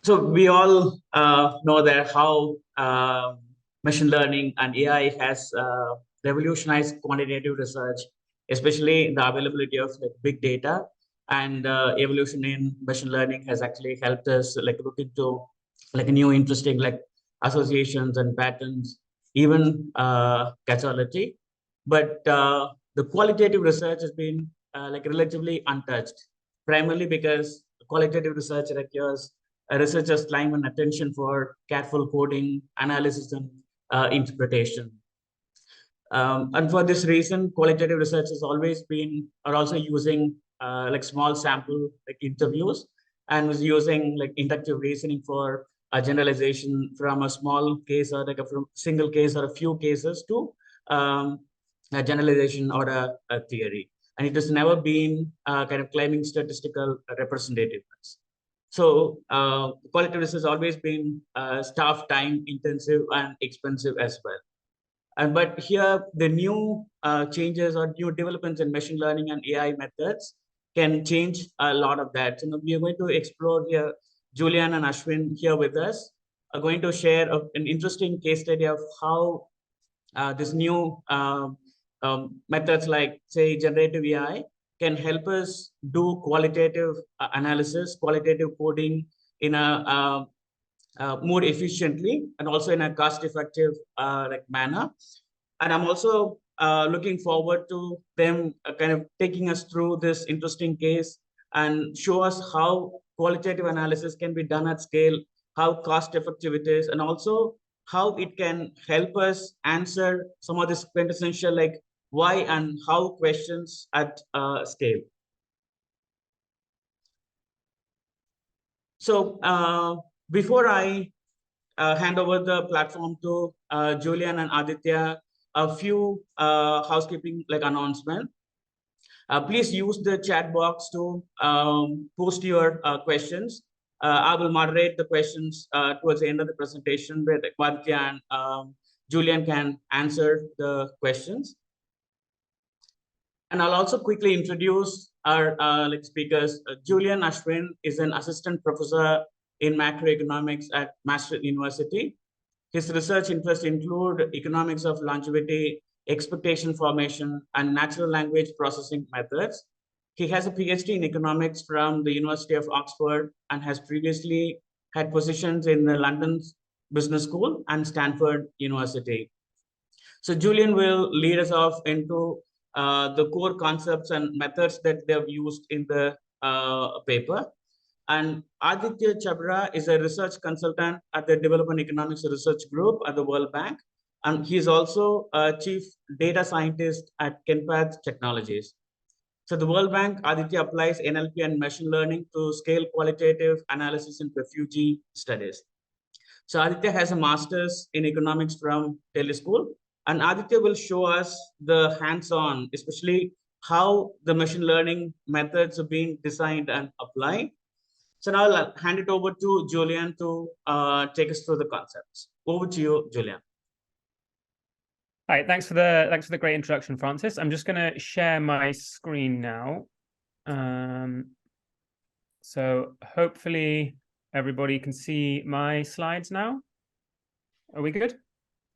So we all know that how machine learning and AI has revolutionized quantitative research, especially the availability of like big data and evolution in machine learning has actually helped us like look into like new interesting like associations and patterns, even causality. But the qualitative research has been like relatively untouched, primarily because qualitative research requires researchers' time and attention for careful coding, analysis, and interpretation. And for this reason, qualitative research has always been, or also using like small sample like interviews, and was using like inductive reasoning for a generalization from a small case or like a from single case or a few cases to a generalization or a theory. And it has never been kind of claiming statistical representativeness. So qualitative research has always been staff time intensive and expensive as well. And but here the new changes or new developments in machine learning and AI methods can change a lot of that. So we are going to explore here. Julian and Ashwin here with us are going to share an interesting case study of how this new methods like say generative AI can help us do qualitative analysis, qualitative coding in a more efficiently and also in a cost-effective like manner. And I'm also looking forward to them kind of taking us through this interesting case and show us how qualitative analysis can be done at scale, how cost-effective it is, and also how it can help us answer some of this quintessential like why and how questions at scale. So before I hand over the platform to Julian and Aditya, a few housekeeping like announcement. Please use the chat box to post your questions. I will moderate the questions towards the end of the presentation where Aditya and Julian can answer the questions. And I'll also quickly introduce our like speakers. Julian Ashwin is an assistant professor in macroeconomics at Maastricht University. His research interests include economics of longevity, expectation formation, and natural language processing methods. He has a PhD in economics from the University of Oxford and has previously had positions in the London Business School and Stanford University. So Julian will lead us off into the core concepts and methods that they've used in the paper. And Aditya Chhabra is a research consultant at the Development Economics Research Group at the World Bank. And he's also a chief data scientist at Kenpath Technologies. So the World Bank, Aditya applies NLP and machine learning to scale qualitative analysis in refugee studies. So Aditya has a master's in economics from Delhi School, and Aditya will show us the hands-on, especially how the machine learning methods are being designed and applied. So now I'll hand it over to Julian to take us through the concepts. Over to you, Julian. All right, thanks for the great introduction, Francis. I'm just going to share my screen now. So hopefully everybody can see my slides now. Are we good?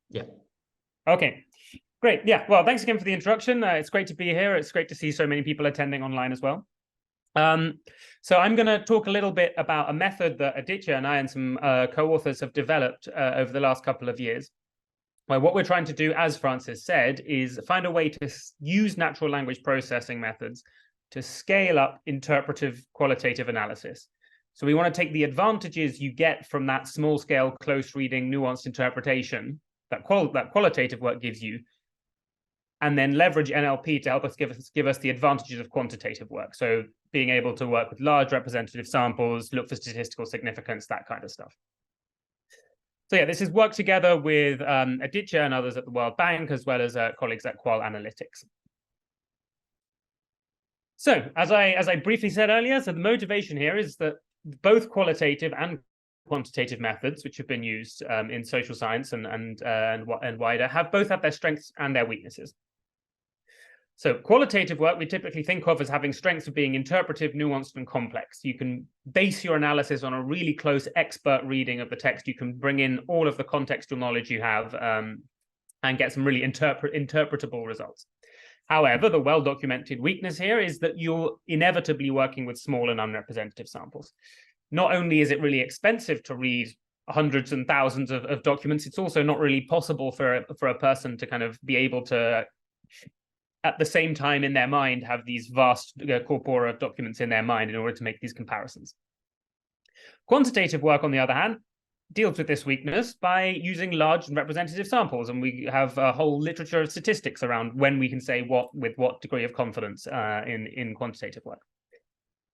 Yeah. Okay, great. Yeah, well, thanks again for the introduction. It's great to be here. It's great to see so many people attending online as well. So I'm going to talk a little bit about a method that Aditya and I and some co-authors have developed over the last couple of years. Well, what we're trying to do, as Francis said, is find a way to use natural language processing methods to scale up interpretive qualitative analysis. So we want to take the advantages you get from that small scale, close reading, nuanced interpretation that qualitative work gives you, and then leverage NLP to help us give us the advantages of quantitative work. So being able to work with large representative samples, look for statistical significance, that kind of stuff. So yeah, this is work together with Aditya and others at the World Bank, as well as colleagues at Qual Analytics. So as I briefly said earlier, so the motivation here is that both qualitative and quantitative methods, which have been used in social science and wider, both have their strengths and their weaknesses. So qualitative work we typically think of as having strengths of being interpretive, nuanced, and complex. You can base your analysis on a really close expert reading of the text. You can bring in all of the contextual knowledge you have and get some really interpretable results. However, the well-documented weakness here is that you're inevitably working with small and unrepresentative samples. Not only is it really expensive to read hundreds and thousands of documents, it's also not really possible for a person to kind of be able to, at the same time in their mind, have these vast corpora of documents in their mind in order to make these comparisons. Quantitative work, on the other hand, deals with this weakness by using large and representative samples, and we have a whole literature of statistics around when we can say what with what degree of confidence in quantitative work.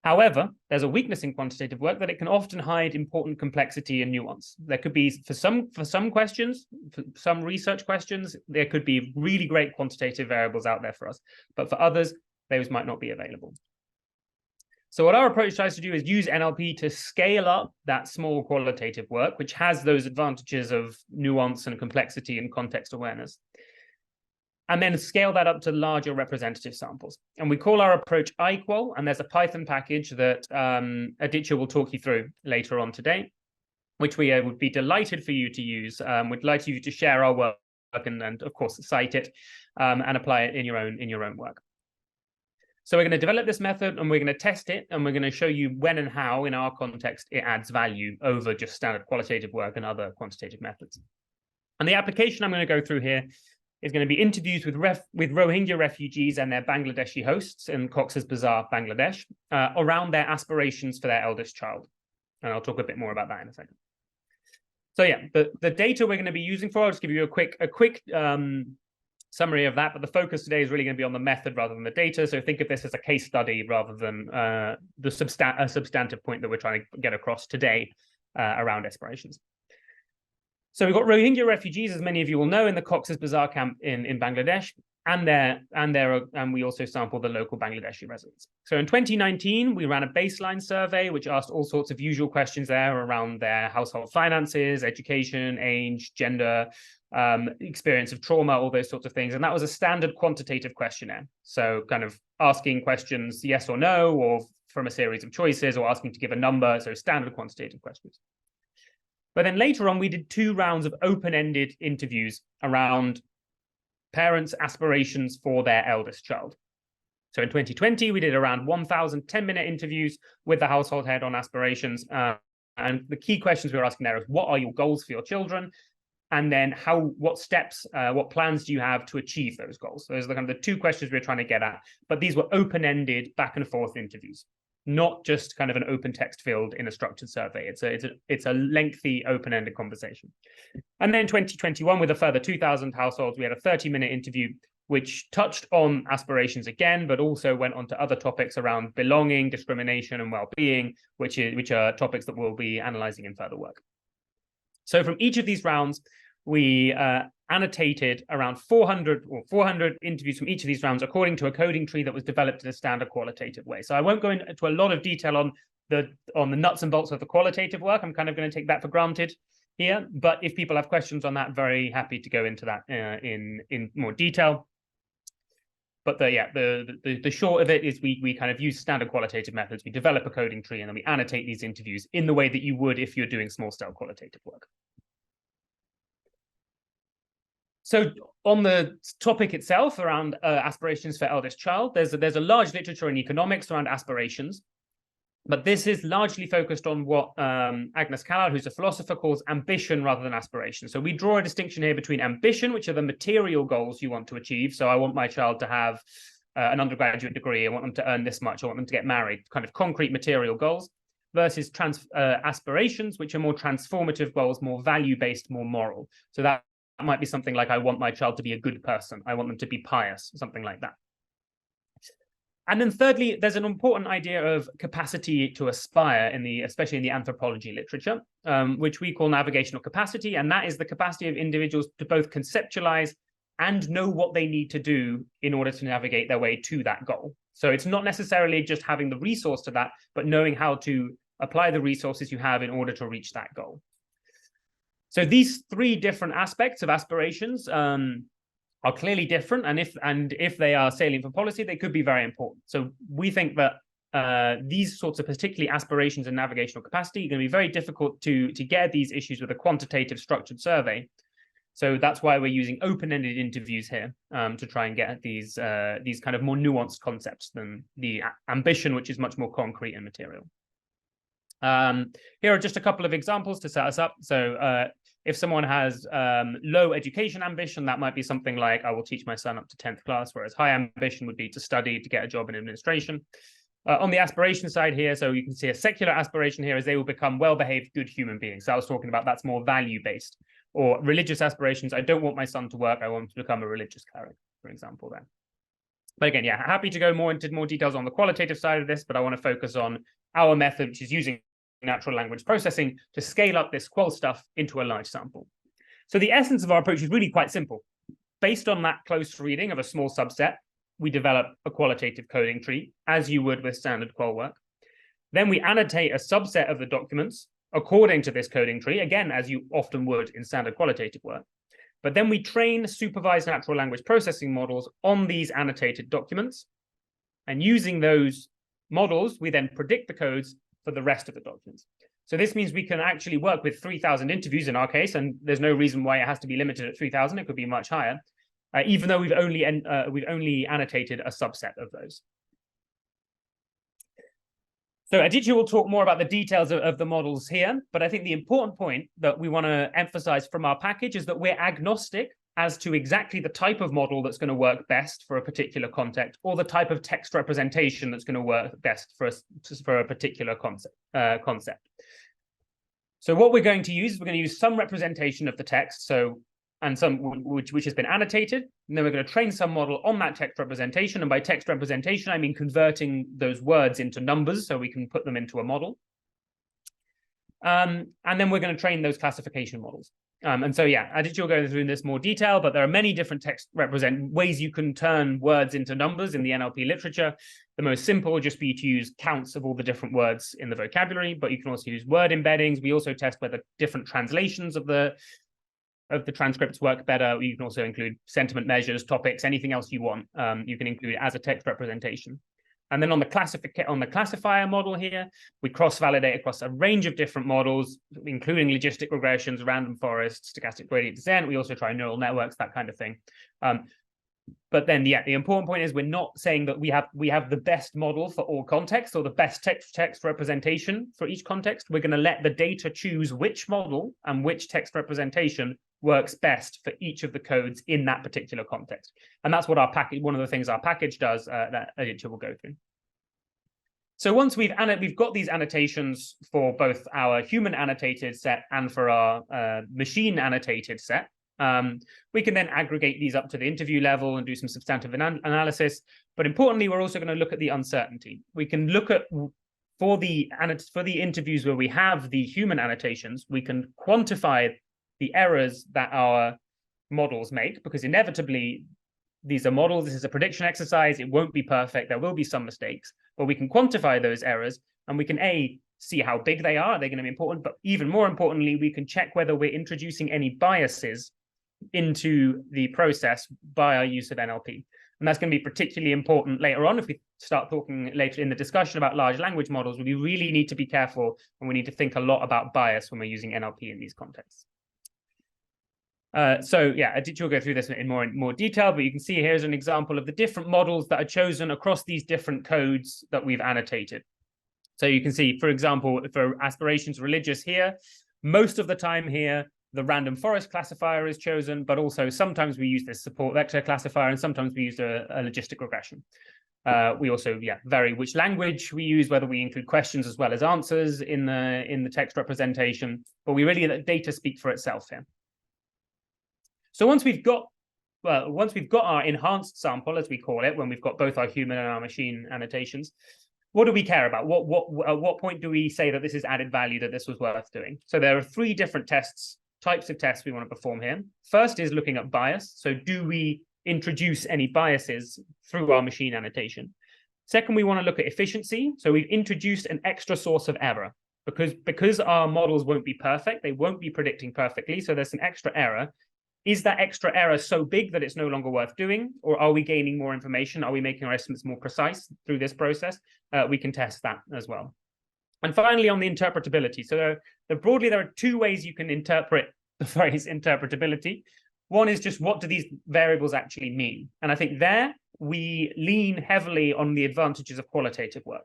However, there's a weakness in quantitative work that it can often hide important complexity and nuance. There could be, for some questions, for some research questions, there could be really great quantitative variables out there for us, but for others, those might not be available. So what our approach tries to do is use NLP to scale up that small qualitative work, which has those advantages of nuance and complexity and context awareness, and then scale that up to larger representative samples. And we call our approach iQual, and there's a Python package that Aditya will talk you through later on today, which we would be delighted for you to use. We'd like you to share our work and of course, cite it and apply it in your own work. So we're going to develop this method, and we're going to test it, and we're going to show you when and how, in our context, it adds value over just standard qualitative work and other quantitative methods. And the application I'm going to go through here is going to be interviews with Rohingya refugees and their Bangladeshi hosts in Cox's Bazar, Bangladesh, around their aspirations for their eldest child. And I'll talk a bit more about that in a second. So yeah, the data we're going to be using for, I'll just give you a quick summary of that, but the focus today is really going to be on the method rather than the data. So think of this as a case study rather than a substantive point that we're trying to get across today around aspirations. So we've got Rohingya refugees, as many of you will know, in the Cox's Bazar camp in Bangladesh, and we also sampled the local Bangladeshi residents. So in 2019, we ran a baseline survey, which asked all sorts of usual questions there around their household finances, education, age, gender, experience of trauma, all those sorts of things. And that was a standard quantitative questionnaire. So kind of asking questions yes or no, or from a series of choices, or asking to give a number. So standard quantitative questions. But then later on, we did 2 rounds of open-ended interviews around parents' aspirations for their eldest child. So in 2020, we did around 1,000 10-minute interviews with the household head on aspirations. And the key questions we were asking there is, what are your goals for your children? And then what steps, what plans do you have to achieve those goals? So those are the kind of the 2 questions we're trying to get at. But these were open-ended, back and forth interviews, not just kind of an open text field in a structured survey. It's a lengthy open-ended conversation. And then in 2021, with a further 2,000 households, we had a 30-minute interview which touched on aspirations again, but also went on to other topics around belonging, discrimination, and well-being, which are topics that we'll be analyzing in further work. So from each of these rounds, we annotated around 400 interviews from each of these rounds according to a coding tree that was developed in a standard qualitative way. So I won't go into a lot of detail on the nuts and bolts of the qualitative work. I'm kind of going to take that for granted here. But if people have questions on that, very happy to go into that in more detail. But the short of it is we kind of use standard qualitative methods. We develop a coding tree, and then we annotate these interviews in the way that you would if you're doing small-scale qualitative work. So on the topic itself around aspirations for eldest child, there's a large literature in economics around aspirations, but this is largely focused on what Agnes Callard, who's a philosopher, calls ambition rather than aspiration. So we draw a distinction here between ambition, which are the material goals you want to achieve. So I want my child to have an undergraduate degree. I want them to earn this much. I want them to get married, kind of concrete material goals, versus aspirations, which are more transformative goals, more value-based, more moral. So that might be something like, I want my child to be a good person. I want them to be pious, something like that. And then thirdly, there's an important idea of capacity to aspire especially in the anthropology literature, which we call navigational capacity. And that is the capacity of individuals to both conceptualize and know what they need to do in order to navigate their way to that goal. So it's not necessarily just having the resource to that, but knowing how to apply the resources you have in order to reach that goal. So these 3 different aspects of aspirations, are clearly different, and if they are salient for policy, they could be very important. So we think that these sorts of particularly aspirations and navigational capacity are going to be very difficult to get at these issues with a quantitative structured survey. So that's why we're using open-ended interviews here to try and get at these kind of more nuanced concepts than the ambition, which is much more concrete and material. Here are just a couple of examples to set us up. So if someone has low education ambition, that might be something like, I will teach my son up to 10th class, whereas high ambition would be to study to get a job in administration. On the aspiration side here, so you can see a secular aspiration here is they will become well-behaved, good human beings. So I was talking about that's more value-based. Or religious aspirations, I don't want my son to work, I want him to become a religious cleric, for example, then. But again, yeah, happy to go more into more details on the qualitative side of this, but I want to focus on our method, which is using natural language processing to scale up this qual stuff into a large sample. So the essence of our approach is really quite simple. Based on that close reading of a small subset, we develop a qualitative coding tree, as you would with standard qual work. Then we annotate a subset of the documents according to this coding tree, again, as you often would in standard qualitative work. But then we train supervised natural language processing models on these annotated documents. And using those models, we then predict the codes for the rest of the documents. So this means we can actually work with 3,000 interviews in our case, and there's no reason why it has to be limited at 3,000. It could be much higher, even though we've only annotated a subset of those. So Aditya will talk more about the details of the models here, but I think the important point that we want to emphasize from our package is that we're agnostic as to exactly the type of model that's going to work best for a particular context, or the type of text representation that's going to work best for a particular concept. So what we're going to use is we're going to use some representation of the text, and some which has been annotated, and then we're going to train some model on that text representation. And by text representation, I mean converting those words into numbers so we can put them into a model. And then we're going to train those classification models. And so, yeah, Aditya will go through this more detail, but there are many different text ways you can turn words into numbers in the NLP literature. The most simple would just be to use counts of all the different words in the vocabulary, but you can also use word embeddings. We also test whether different translations of the transcripts work better. You can also include sentiment measures, topics, anything else you want. You can include as a text representation. And then on the classifier model here, we cross-validate across a range of different models, including logistic regressions, random forests, stochastic gradient descent. We also try neural networks, that kind of thing. But then, yeah, the important point is we're not saying that we have the best model for all contexts or the best text representation for each context. We're going to let the data choose which model and which text representation works best for each of the codes in that particular context. And that's what our package, one of the things our package does that Aditya will go through. So once we've got these annotations for both our human annotated set and for our machine annotated set, we can then aggregate these up to the interview level and do some substantive analysis. But importantly, we're also going to look at the uncertainty. We can look at, for the interviews where we have the human annotations, we can quantify the errors that our models make, because inevitably these are models, this is a prediction exercise, it won't be perfect, there will be some mistakes, but we can quantify those errors, and we can see how big they are going to be important, but even more importantly, we can check whether we're introducing any biases into the process by our use of NLP. And that's going to be particularly important later on if we start talking later in the discussion about large language models. We really need to be careful, and we need to think a lot about bias when we're using NLP in these contexts. So yeah, Aditya will go through this in more detail, but you can see here's an example of the different models that are chosen across these different codes that we've annotated. So you can see, for example, for aspirations religious here, most of the time here, the random forest classifier is chosen, but also sometimes we use this support vector classifier, and sometimes we use a logistic regression. We also vary which language we use, whether we include questions as well as answers in the text representation, but we really let data speak for itself here. So once we've got our enhanced sample, as we call it, when we've got both our human and our machine annotations, what do we care about? At what point do we say that this is added value, that this was worth doing? So there are three different types of tests we want to perform here. First is looking at bias. So do we introduce any biases through our machine annotation? Second, we want to look at efficiency. So we've introduced an extra source of error because our models won't be perfect. They won't be predicting perfectly. So there's an extra error. is that extra error so big that it's no longer worth doing, or are we gaining more information? Are we making our estimates more precise through this process? We can test that as well. And finally, on the interpretability. So broadly, there are two ways you can interpret the phrase interpretability. One is just, what do these variables actually mean? And I think there we lean heavily on the advantages of qualitative work.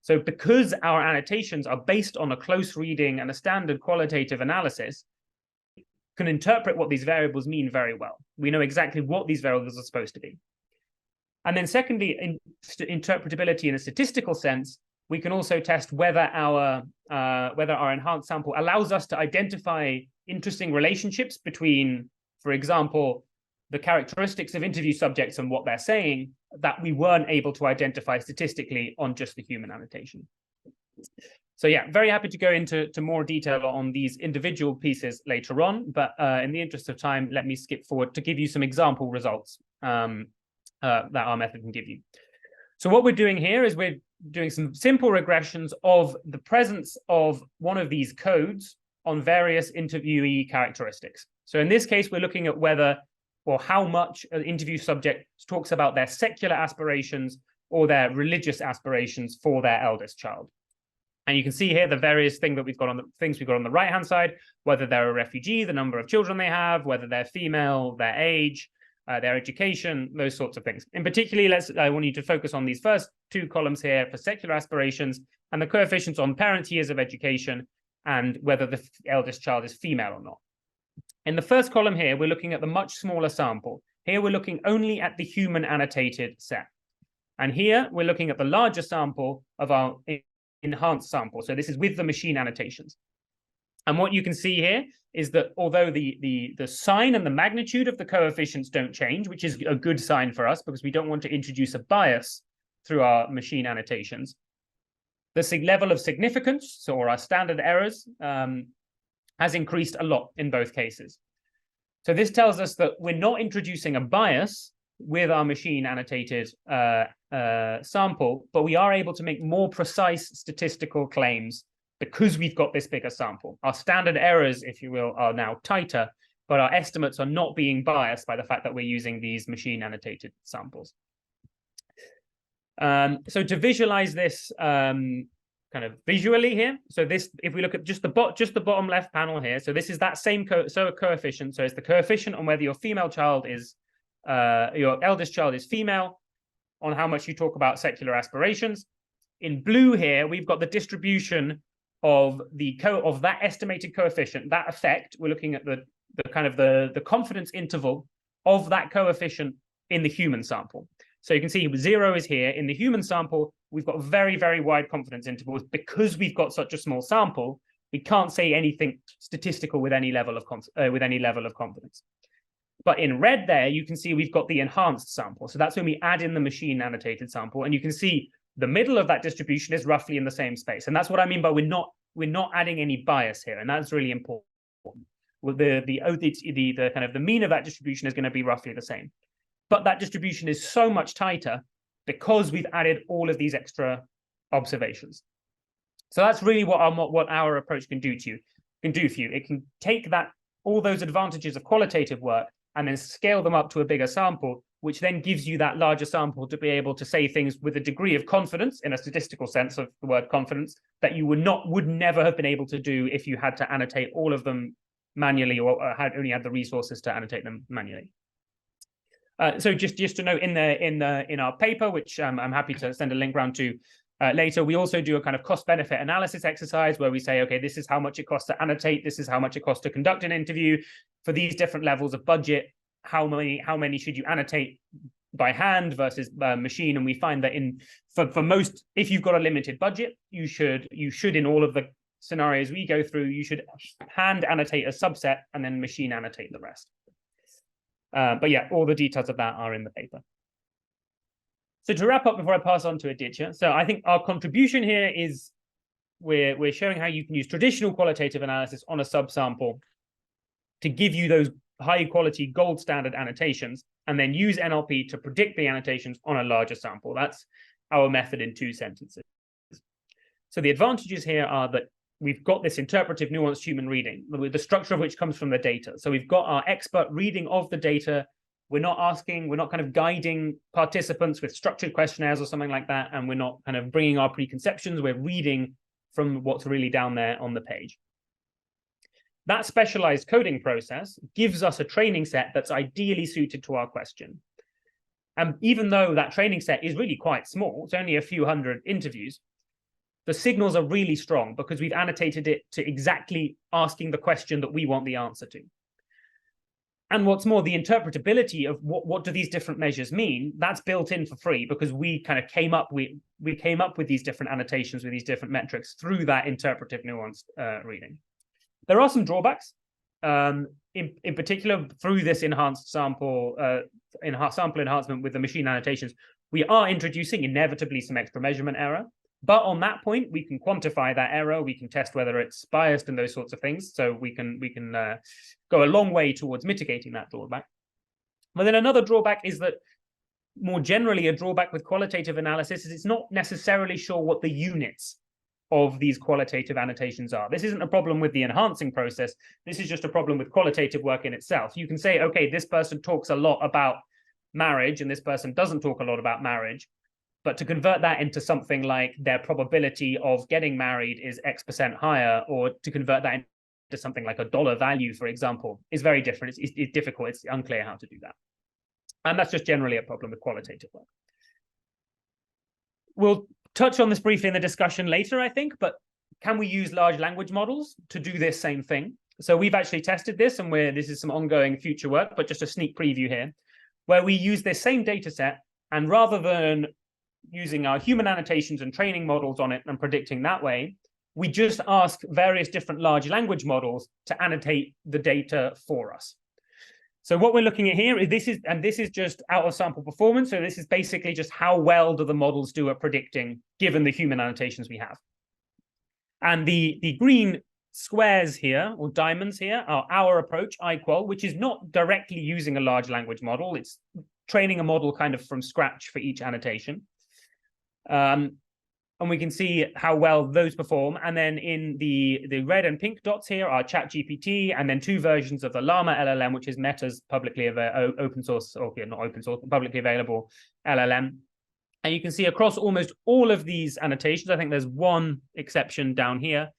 So because our annotations are based on a close reading and a standard qualitative analysis, we can interpret what these variables mean very well. We know exactly what these variables are supposed to be. And then secondly, interpretability in a statistical sense, we can also test whether our enhanced sample allows us to identify interesting relationships between, for example, the characteristics of interview subjects and what they're saying that we weren't able to identify statistically on just the human annotation. So yeah, very happy to go into more detail on these individual pieces later on, but in the interest of time, let me skip forward to give you some example results that our method can give you. So what we're doing here is we're doing some simple regressions of the presence of one of these codes on various interviewee characteristics. So in this case, we're looking at whether or how much an interview subject talks about their secular aspirations or their religious aspirations for their eldest child. And you can see here the various things we've got on the right-hand side, whether they're a refugee, the number of children they have, whether they're female, their age, their education, those sorts of things. In particular, I want you to focus on these first two columns here for secular aspirations and the coefficients on parents' years of education and whether the eldest child is female or not. In the first column here, we're looking at the much smaller sample. Here, we're looking only at the human annotated set. And here, we're looking at the larger sample of our enhanced sample. So this is with the machine annotations. And what you can see here is that although the sign and the magnitude of the coefficients don't change, which is a good sign for us because we don't want to introduce a bias through our machine annotations, the level of significance, so our standard errors, has increased a lot in both cases. So this tells us that we're not introducing a bias with our machine annotated sample, but we are able to make more precise statistical claims because we've got this bigger sample. Our standard errors, if you will, are now tighter, but our estimates are not being biased by the fact that we're using these machine annotated samples. So to visualize this kind of visually here, so this, if we look at just the bottom left panel here, so this is that same coefficient. So it's the coefficient on whether your female child is your eldest child is female, on how much you talk about secular aspirations. In blue here, we've got the distribution of that estimated coefficient, that effect. We're looking at the confidence interval of that coefficient in the human sample. So you can see 0 is here. In the human sample, we've got very, very wide confidence intervals. Because we've got such a small sample, we can't say anything statistical with any level of confidence. But in red there, you can see we've got the enhanced sample. So that's when we add in the machine annotated sample. And you can see the middle of that distribution is roughly in the same space. And that's what I mean by we're not adding any bias here. And that's really important. Well, the mean of that distribution is going to be roughly the same. But that distribution is so much tighter because we've added all of these extra observations. So that's really what our approach can do for you. It can take all those advantages of qualitative work and then scale them up to a bigger sample, which then gives you that larger sample to be able to say things with a degree of confidence, in a statistical sense of the word confidence, that you would never have been able to do if you had to annotate all of them manually or only had the resources to annotate them manually. So just to note, in our paper, which I'm happy to send a link around to later, we also do a kind of cost-benefit analysis exercise where we say, okay, this is how much it costs to annotate, this is how much it costs to conduct an interview. For these different levels of budget, how many should you annotate by hand versus machine? And we find that for most, if you've got a limited budget, you should in all of the scenarios we go through, you should hand annotate a subset and then machine annotate the rest. But yeah, all the details of that are in the paper. So to wrap up before I pass on to Aditya, so I think our contribution here is we're showing how you can use traditional qualitative analysis on a subsample to give you those high quality gold standard annotations, and then use NLP to predict the annotations on a larger sample. That's our method in 2 sentences. So the advantages here are that we've got this interpretive, nuanced human reading, the structure of which comes from the data. So we've got our expert reading of the data. We're not kind of guiding participants with structured questionnaires or something like that. And we're not kind of bringing our preconceptions. We're reading from what's really down there on the page. That specialized coding process gives us a training set that's ideally suited to our question. And even though that training set is really quite small, it's only a few hundred interviews, the signals are really strong because we've annotated it to exactly asking the question that we want the answer to. And what's more, the interpretability of what do these different measures mean, that's built in for free because we kind of came up with these different annotations with these different metrics through that interpretive nuanced reading. There are some drawbacks, in particular through this enhanced sample enhancement with the machine annotations. We are introducing inevitably some extra measurement error. But on that point, we can quantify that error. We can test whether it's biased and those sorts of things. So we can go a long way towards mitigating that drawback. But then another drawback is that more generally, a drawback with qualitative analysis is it's not necessarily sure what the units of these qualitative annotations are. This isn't a problem with the enhancing process. This is just a problem with qualitative work in itself. You can say, okay, this person talks a lot about marriage and this person doesn't talk a lot about marriage. But to convert that into something like their probability of getting married is X% higher, or to convert that into something like a dollar value, for example, is very different. It's difficult. It's unclear how to do that. And that's just generally a problem with qualitative work. We'll touch on this briefly in the discussion later, I think, but can we use large language models to do this same thing? So we've actually tested this, and this is some ongoing future work, but just a sneak preview here, where we use this same data set, and rather than using our human annotations and training models on it and predicting that way, we just ask various different large language models to annotate the data for us. So what we're looking at here is this is just out of sample performance. So this is basically just how well do the models do at predicting given the human annotations we have. And the green squares here, or diamonds here, are our approach, iQual, which is not directly using a large language model. It's training a model kind of from scratch for each annotation. And we can see how well those perform. And then in the red and pink dots here are ChatGPT, and then two versions of the Llama LLM, which is Meta's publicly open source, or not open source, publicly available LLM. And you can see across almost all of these annotations, I think there's one exception down here,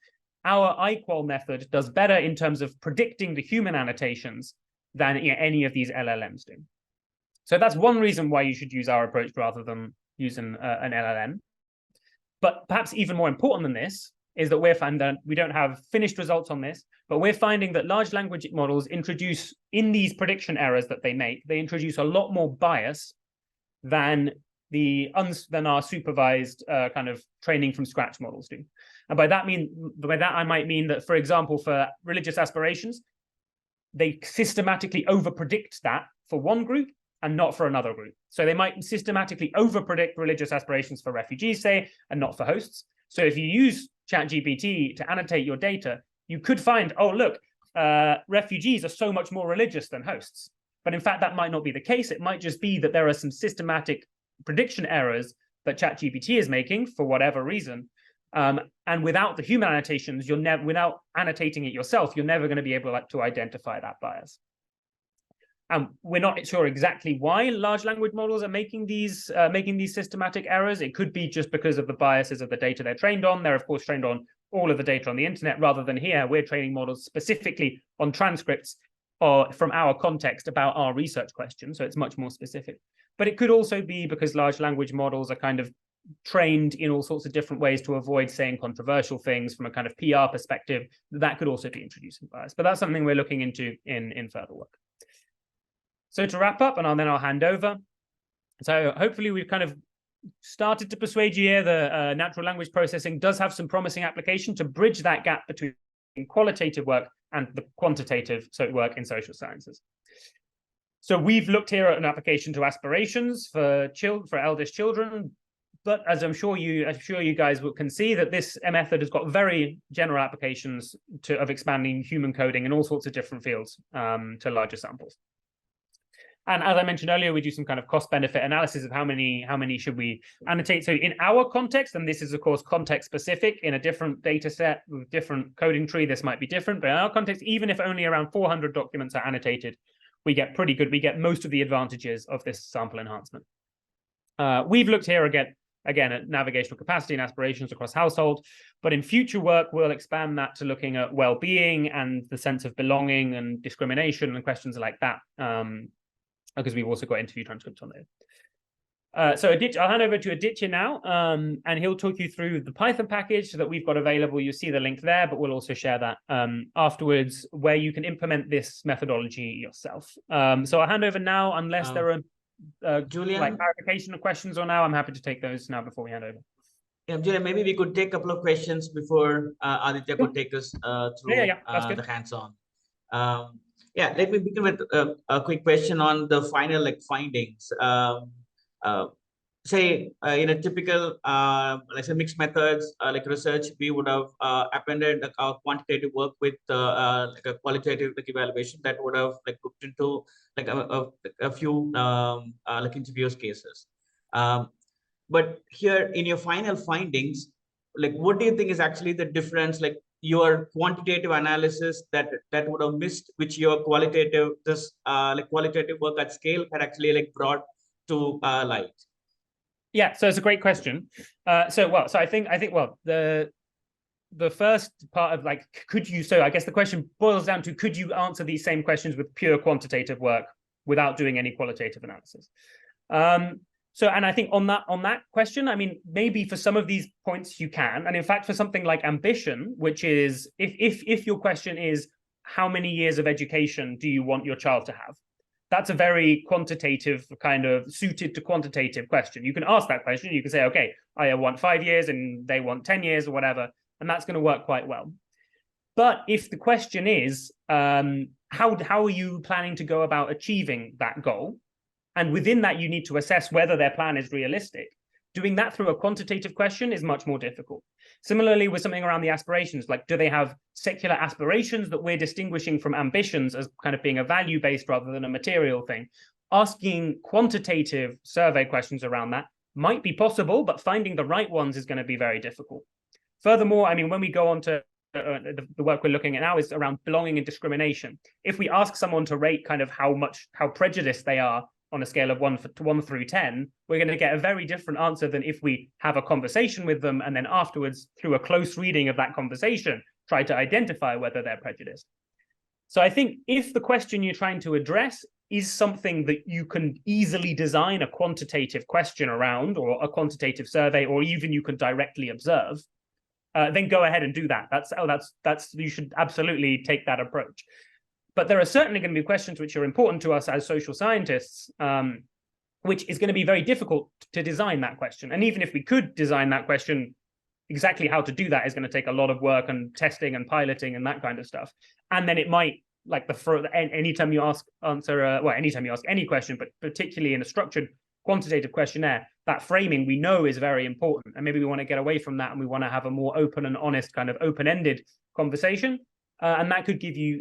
our iQual method does better in terms of predicting the human annotations than any of these LLMs do. So that's one reason why you should use our approach rather than using an LLM. But perhaps even more important than this is that we're finding that we don't have finished results on this, but we're finding that large language models introduce, in these prediction errors that they make, they introduce a lot more bias than our supervised kind of training from scratch models do. And by that I might mean that, for example, for religious aspirations, they systematically overpredict that for one group and not for another group. So they might systematically overpredict religious aspirations for refugees, say, and not for hosts. So if you use ChatGPT to annotate your data, you could find, oh, look, refugees are so much more religious than hosts. But in fact, that might not be the case. It might just be that there are some systematic prediction errors that ChatGPT is making for whatever reason. And without the human annotations, without annotating it yourself, you're never going to be able to identify that bias. We're not sure exactly why large language models are making these systematic errors. It could be just because of the biases of the data they're trained on. They're, of course, trained on all of the data on the internet, rather than here, we're training models specifically on transcripts or from our context about our research question. So it's much more specific. But it could also be because large language models are kind of trained in all sorts of different ways to avoid saying controversial things from a kind of PR perspective. That could also be introducing bias. But that's something we're looking into in further work. So to wrap up, and then I'll hand over. So hopefully we've kind of started to persuade you here that natural language processing does have some promising application to bridge that gap between qualitative work and the quantitative work in social sciences. So we've looked here at an application to aspirations for eldest children, but as I'm sure you guys can see that this method has got very general applications of expanding human coding in all sorts of different fields to larger samples. And as I mentioned earlier, we do some kind of cost-benefit analysis of how many should we annotate. So in our context, and this is of course context specific, in a different data set with different coding tree, this might be different. But in our context, even if only around 400 documents are annotated, we get pretty good. We get most of the advantages of this sample enhancement. We've looked here again at navigational capacity and aspirations across household, but in future work, we'll expand that to looking at well-being and the sense of belonging and discrimination and questions like that. Because we've also got interview transcripts on there. So Aditya, I'll hand over to Aditya now, and he'll talk you through the Python package that we've got available. You see the link there, but we'll also share that afterwards, where you can implement this methodology yourself. So I'll hand over now, unless there are Julian, like clarification or questions on now. I'm happy to take those now before we hand over. Yeah, Julian, maybe we could take a couple of questions before Aditya could take us through the hands-on. Yeah, let me begin with a quick question on the final findings. Say in a typical like say mixed methods like research, we would have appended our quantitative work with like a qualitative evaluation that would have looked into like a few like interviews cases. But here in your final findings, like what do you think is actually the difference, like your quantitative analysis that would have missed, which your qualitative like qualitative work at scale had actually brought to light? Yeah, so it's a great question. So I think the first part of could you? So I guess the question boils down to, could you answer these same questions with pure quantitative work without doing any qualitative analysis? So, and I think on that question, I mean, maybe for some of these points you can, and in fact, for something like ambition, which is if your question is how many years of education do you want your child to have, that's a very quantitative kind of suited to quantitative question. You can ask that question. You can say, okay, I want 5 years and they want 10 years or whatever, and that's going to work quite well. But if the question is, how are you planning to go about achieving that goal? And within that, you need to assess whether their plan is realistic. Doing that through a quantitative question is much more difficult. Similarly, with something around the aspirations, like do they have secular aspirations that we're distinguishing from ambitions as kind of being a value-based rather than a material thing? Asking quantitative survey questions around that might be possible, but finding the right ones is going to be very difficult. Furthermore, I mean, when we go on to the work we're looking at now is around belonging and discrimination. If we ask someone to rate kind of how prejudiced they are on a scale of 1 through 10, we're going to get a very different answer than if we have a conversation with them and then afterwards, through a close reading of that conversation, try to identify whether they're prejudiced. So I think if the question you're trying to address is something that you can easily design a quantitative question around, or a quantitative survey, or even you can directly observe, then go ahead and do that. That's you should absolutely take that approach. But there are certainly going to be questions which are important to us as social scientists, which is going to be very difficult to design that question. And even if we could design that question, exactly how to do that is going to take a lot of work and testing and piloting and that kind of stuff. And then it might, anytime you ask any question, but particularly in a structured quantitative questionnaire, that framing we know is very important. And maybe we want to get away from that and we want to have a more open and honest kind of open-ended conversation. And that could give you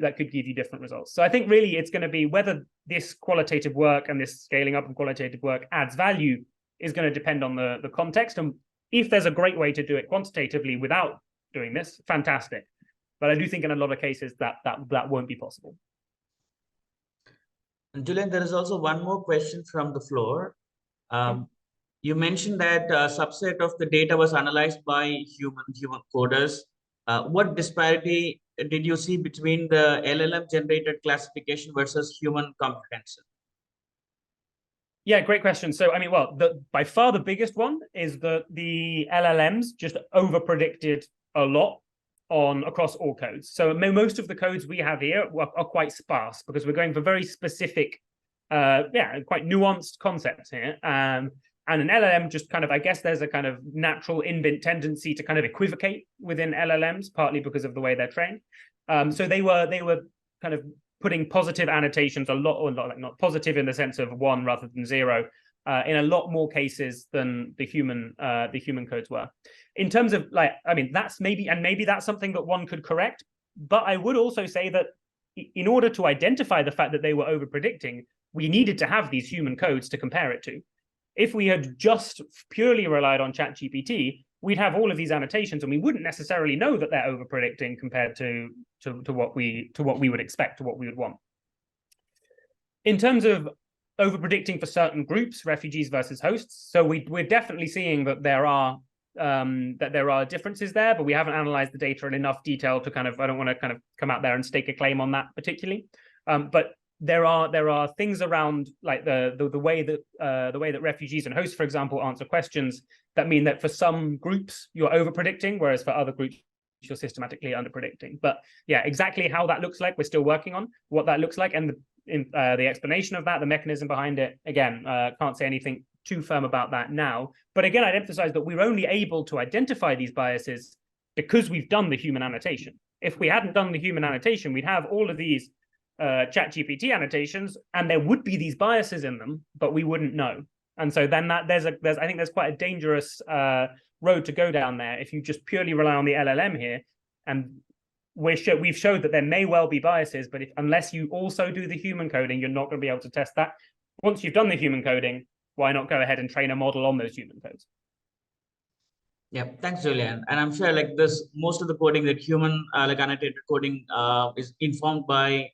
different results. So I think really it's going to be whether this qualitative work and this scaling up of qualitative work adds value is going to depend on the context. And if there's a great way to do it quantitatively without doing this, fantastic. But I do think in a lot of cases that won't be possible. Julian, there is also one more question from the floor. You mentioned that a subset of the data was analyzed by human coders. What disparity did you see between the LLM generated classification versus human comprehension? Yeah, great question. So, I mean, well, by far the biggest one is that the LLMs just over predicted a lot across all codes. So most of the codes we have here are quite sparse because we're going for very specific, quite nuanced concepts here. And an LLM just kind of, I guess there's a kind of natural inbuilt tendency to kind of equivocate within LLMs, partly because of the way they're trained. So they were kind of putting positive annotations not positive in the sense of 1 rather than 0, in a lot more cases than the human codes were. In terms of that's maybe that's something that one could correct. But I would also say that in order to identify the fact that they were over predicting, we needed to have these human codes to compare it to. If we had just purely relied on ChatGPT, we'd have all of these annotations, and we wouldn't necessarily know that they're over predicting compared to what we would expect, to what we would want. In terms of over predicting for certain groups, refugees versus hosts, so we're definitely seeing that there are differences there, but we haven't analyzed the data in enough detail to I don't want to kind of come out there and stake a claim on that particularly. But there are things around like the way that refugees and hosts, for example, answer questions that mean that for some groups you're over predicting, whereas for other groups you're systematically under predicting. But yeah, exactly how that looks like, we're still working on what that looks like, and the explanation of that, the mechanism behind it. Again, can't say anything too firm about that now. But again, I'd emphasize that we're only able to identify these biases because we've done the human annotation. If we hadn't done the human annotation, we'd have all of these ChatGPT annotations, and there would be these biases in them, but we wouldn't know. And so then I think there's quite a dangerous road to go down there if you just purely rely on the LLM here. And we've showed that there may well be biases, but unless you also do the human coding, you're not going to be able to test that. Once you've done the human coding, why not go ahead and train a model on those human codes? Yeah, thanks, Julian. And I'm sure like most of the coding, that human like annotated coding is informed by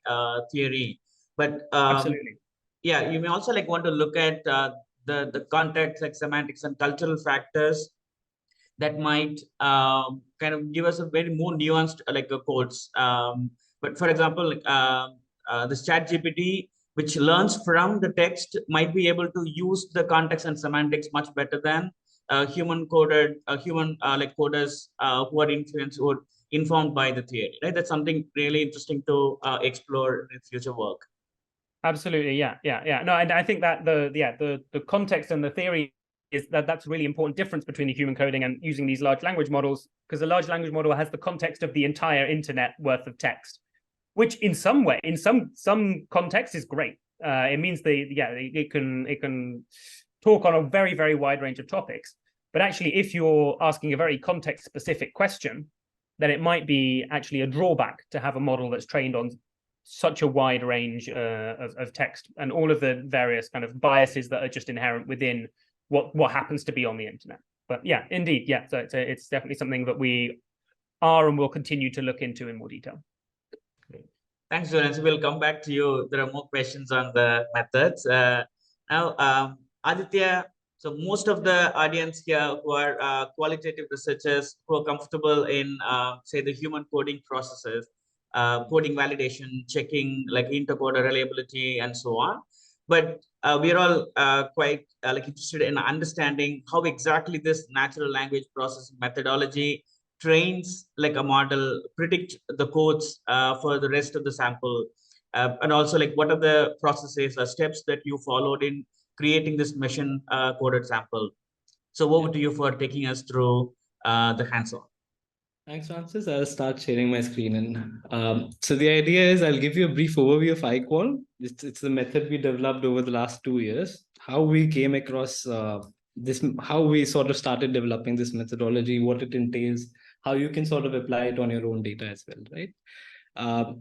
theory. But Absolutely. yeah, you may also like want to look at the context, like semantics and cultural factors that might kind of give us a very more nuanced like codes. But for example, this ChatGPT, which learns from the text, might be able to use the context and semantics much better than human coders who are informed by the theory. Right, that's something really interesting to explore in future work. Absolutely, yeah. No, and I think that the context and the theory is that's a really important difference between the human coding and using these large language models, because a large language model has the context of the entire internet worth of text, which in some way, in some context, is great. It means it can talk on a very, very wide range of topics. But actually, if you're asking a very context-specific question, then it might be actually a drawback to have a model that's trained on such a wide range of text and all of the various kind of biases that are just inherent within what happens to be on the internet. But yeah, indeed, yeah. So it's definitely something that we are and will continue to look into in more detail. Thanks, Julian. So we'll come back to you. There are more questions on the methods. Now, Aditya, so most of the audience here who are qualitative researchers who are comfortable in, say, the human coding processes, coding validation, checking like intercoder reliability, and so on. But we're all quite like interested in understanding how exactly this natural language processing methodology trains like a model, predict the codes for the rest of the sample, and also like what are the processes or steps that you followed in creating this machine coded sample. So over to you for taking us through the hands-on. Thanks, Francis. I'll start sharing my screen. And so the idea is I'll give you a brief overview of iQual. It's the method we developed over the last 2 years, how we came across this, how we sort of started developing this methodology, what it entails, how you can sort of apply it on your own data as well, right?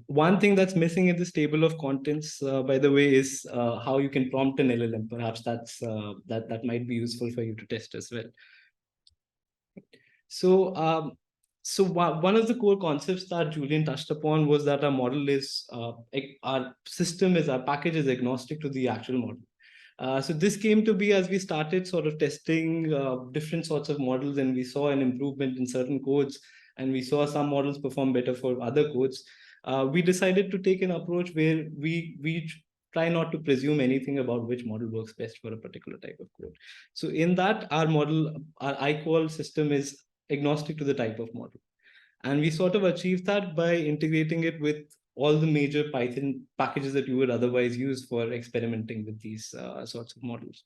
One thing that's missing in this table of contents, by the way, is how you can prompt an LLM. Perhaps that might be useful for you to test as well. So one of the core concepts that Julian touched upon was that our model is, our package is agnostic to the actual model. So this came to be as we started sort of testing different sorts of models, and we saw an improvement in certain codes, and we saw some models perform better for other codes. We decided to take an approach where we try not to presume anything about which model works best for a particular type of code. So in that, our iQual system is agnostic to the type of model. And we sort of achieved that by integrating it with all the major Python packages that you would otherwise use for experimenting with these sorts of models.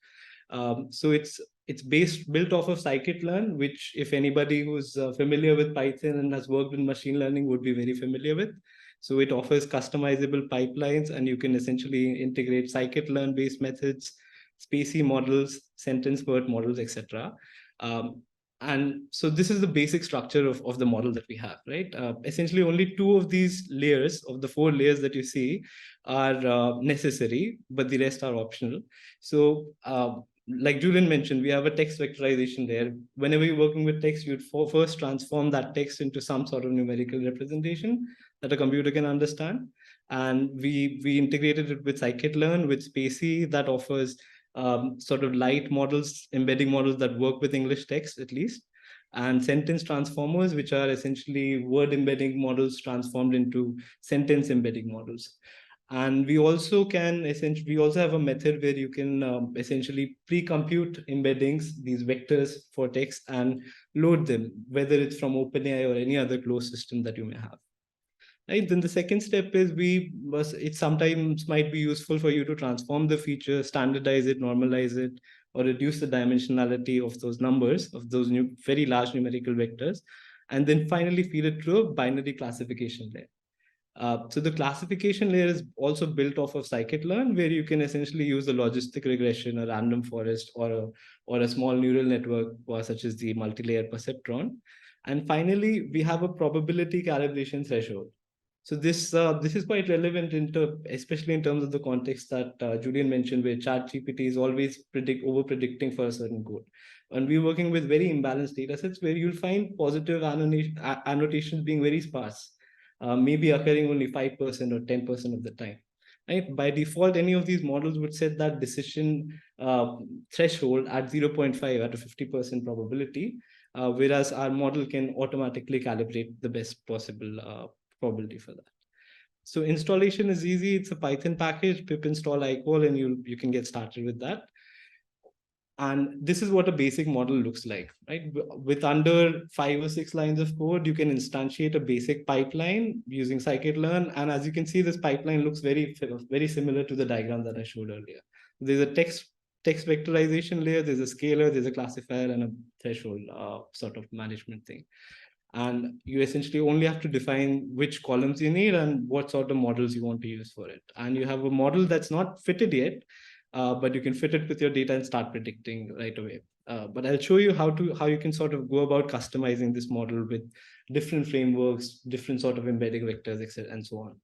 So it's built off of scikit-learn, which if anybody who's familiar with Python and has worked in machine learning would be very familiar with. So it offers customizable pipelines, and you can essentially integrate scikit-learn based methods, spacey models, sentence word models, etc. And so this is the basic structure of the model that we have, right? Essentially, only 2 of these layers of the 4 layers that you see are necessary, but the rest are optional. So like Julian mentioned, we have a text vectorization layer. Whenever you're working with text, you'd first transform that text into some sort of numerical representation that a computer can understand. And we integrated it with scikit-learn, with Spacey, that offers sort of light models, embedding models that work with English text at least, and sentence transformers, which are essentially word embedding models transformed into sentence embedding models. And we also have a method where you can essentially pre-compute embeddings, these vectors for text, and load them, whether it's from OpenAI or any other closed system that you may have. Right. Then the second step is it sometimes might be useful for you to transform the feature, standardize it, normalize it, or reduce the dimensionality of those numbers, of those new very large numerical vectors, and then finally feed it through a binary classification layer. So the classification layer is also built off of scikit-learn, where you can essentially use a logistic regression, a random forest, or a small neural network, such as the multi-layer perceptron. And finally, we have a probability calibration threshold. So this is quite relevant especially in terms of the context that Julian mentioned, where ChatGPT is always over predicting for a certain code. And we're working with very imbalanced data sets where you'll find positive annotations being very sparse, maybe occurring only 5% or 10% of the time. Right? By default, any of these models would set that decision threshold at 0.5 at a 50% probability, whereas our model can automatically calibrate the best possible probability for that. So installation is easy. It's a Python package, pip install iqual, and you can get started with that. And this is what a basic model looks like, right? With under 5 or 6 lines of code, you can instantiate a basic pipeline using scikit-learn. And as you can see, this pipeline looks very similar to the diagram that I showed earlier. There's a text vectorization layer, there's a scaler, there's a classifier, and a threshold sort of management thing. And you essentially only have to define which columns you need and what sort of models you want to use for it. And you have a model that's not fitted yet, but you can fit it with your data and start predicting right away. But I'll show you how you can sort of go about customizing this model with different frameworks, different sort of embedding vectors, etc., and so on.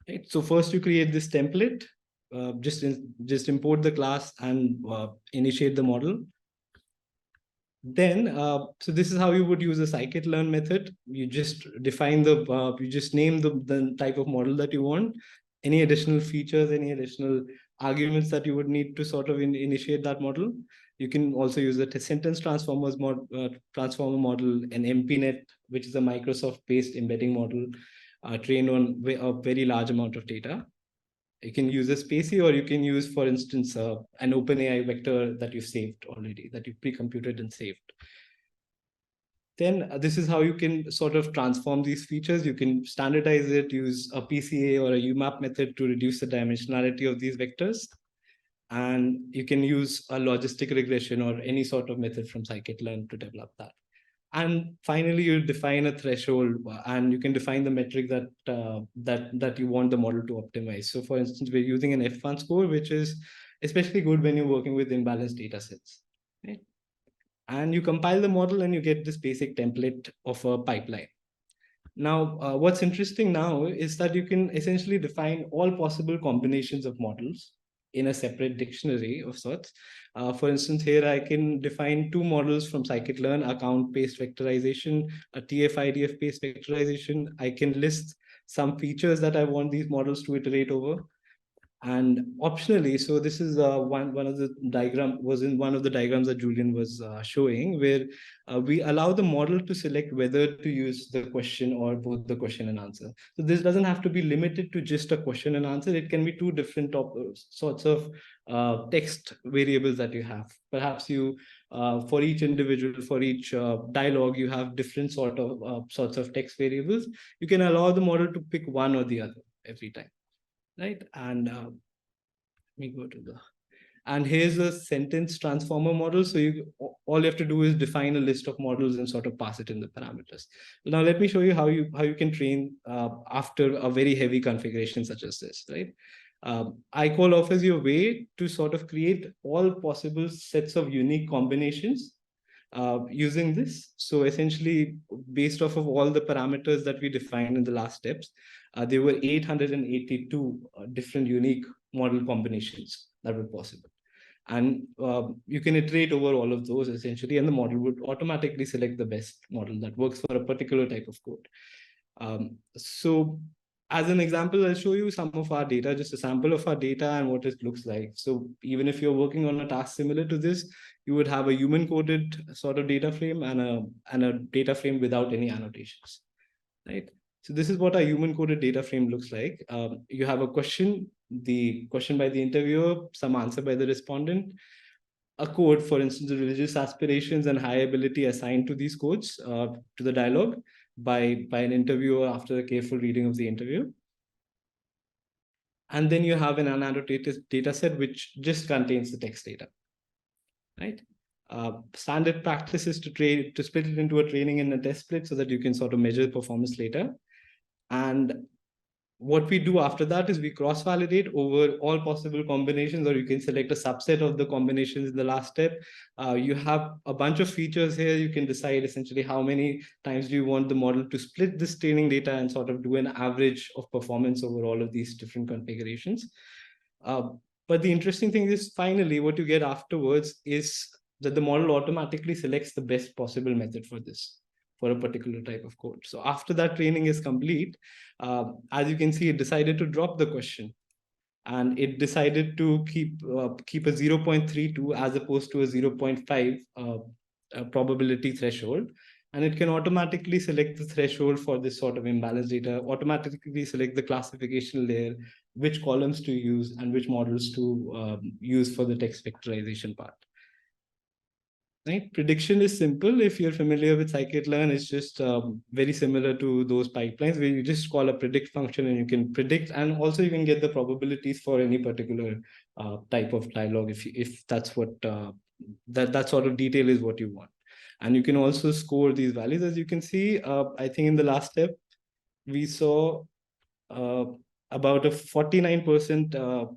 Right. So first you create this template, just import the class and initiate the model. Then, so this is how you would use a scikit-learn method. You just define you just name the type of model that you want, any additional features, any additional arguments that you would need to sort of initiate that model. You can also use the sentence transformer model, an MPNet, which is a Microsoft-based embedding model trained on a very large amount of data. You can use a Spacey, or you can use, for instance, an OpenAI vector that you've saved already, that you've pre-computed and saved. Then this is how you can sort of transform these features. You can standardize it, use a PCA or a UMAP method to reduce the dimensionality of these vectors. And you can use a logistic regression or any sort of method from scikit-learn to develop that. And finally, you define a threshold, and you can define the metric that you want the model to optimize. So for instance, we're using an F1 score, which is especially good when you're working with imbalanced data sets. Right? And you compile the model and you get this basic template of a pipeline. Now, what's interesting now is that you can essentially define all possible combinations of models in a separate dictionary of sorts. For instance, here I can define 2 models from scikit-learn, account-based vectorization, a TF-IDF-based vectorization. I can list some features that I want these models to iterate over. And optionally, so this is one of the diagrams that Julian was showing, where we allow the model to select whether to use the question or both the question and answer. So this doesn't have to be limited to just a question and answer. It can be 2 different sorts of text variables that you have. Perhaps you, for each individual, for each dialogue, you have different sorts of text variables. You can allow the model to pick one or the other every time. Right, and let me go to and here's a sentence transformer model. So all you have to do is define a list of models and sort of pass it in the parameters. Now let me show you how you can train after a very heavy configuration such as this. Right, iQual offers you a way to sort of create all possible sets of unique combinations using this. So essentially, based off of all the parameters that we defined in the last steps, there were 882 different unique model combinations that were possible. And you can iterate over all of those essentially, and the model would automatically select the best model that works for a particular type of code. So as an example, I'll show you some of our data, just a sample of our data and what it looks like. So even if you're working on a task similar to this, you would have a human coded sort of data frame and a data frame without any annotations, right? So this is what a human coded data frame looks like. You have a question, the question by the interviewer, some answer by the respondent, a code, for instance, the religious aspirations and high ability assigned to these codes to the dialogue by an interviewer after a careful reading of the interview. And then you have an unannotated data set which just contains the text data, right? Standard practice is to split it into a training and a test split so that you can sort of measure performance later. And what we do after that is we cross-validate over all possible combinations, or you can select a subset of the combinations in the last step. You have a bunch of features here. You can decide essentially how many times do you want the model to split this training data and sort of do an average of performance over all of these different configurations. But the interesting thing is finally what you get afterwards is that the model automatically selects the best possible method for this, for a particular type of code. So after that training is complete, as you can see, it decided to drop the question, and it decided to keep a 0.32 as opposed to a 0.5 probability threshold. And it can automatically select the threshold for this sort of imbalanced data, automatically select the classification layer, which columns to use and which models to use for the text vectorization part. Right? Prediction is simple. If you're familiar with scikit-learn, it's just very similar to those pipelines where you just call a predict function and you can predict, and also you can get the probabilities for any particular type of dialogue if that's what that sort of detail is what you want. And you can also score these values. As you can see, I think in the last step, we saw about a 49%,